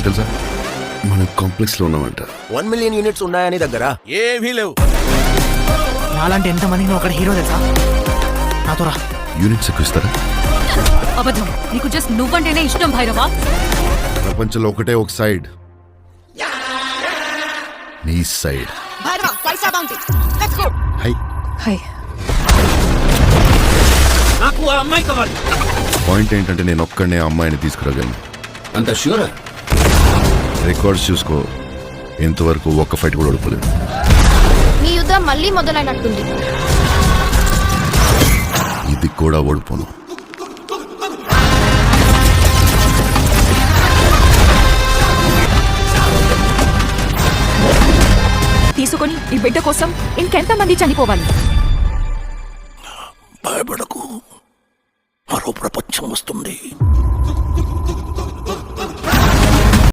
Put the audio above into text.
తెలుసా మన కాంప్లెక్స్ లో ఉన్నామంట. 1 మిలియన్ యూనిట్స్ ఉన్నాయని దగ్గర ఏమీ లేవు. నాలాంటి ఎంతమందిని ఒక హీరో తెలుసా? నాతో రా. యూనిట్స్ ఎక్కువ ఇస్తారా? అబద్ధం. నీకు జస్ట్ నువ్వంటేనే ఇష్టం భైరవా. ప్రపంచంలో ఒకటే ఒక సైడ్, నీ సైడ్. High high. నాకు ఆ అమ్మాయి కావాలి. పాయింట్ ఏంటంటే నేను ఒక్కడనే అమ్మాయిని తీసుకురాగలను. అంత ష్యూరా? రికార్డ్స్ చూసుకో, ఇంతవరకు ఒక్క ఫైట్ కూడా ఓడిపోలేదు. మీ యుద్ధం మళ్ళీ మొదలైనట్టుంది. ఇది కూడా ఓడిపోను. తీసుకొని ఈ బిడ్డ కోసం ఇంకెంతమంది చనిపోవాలి? భయపడకు, మరో ప్రపంచం వస్తుంది.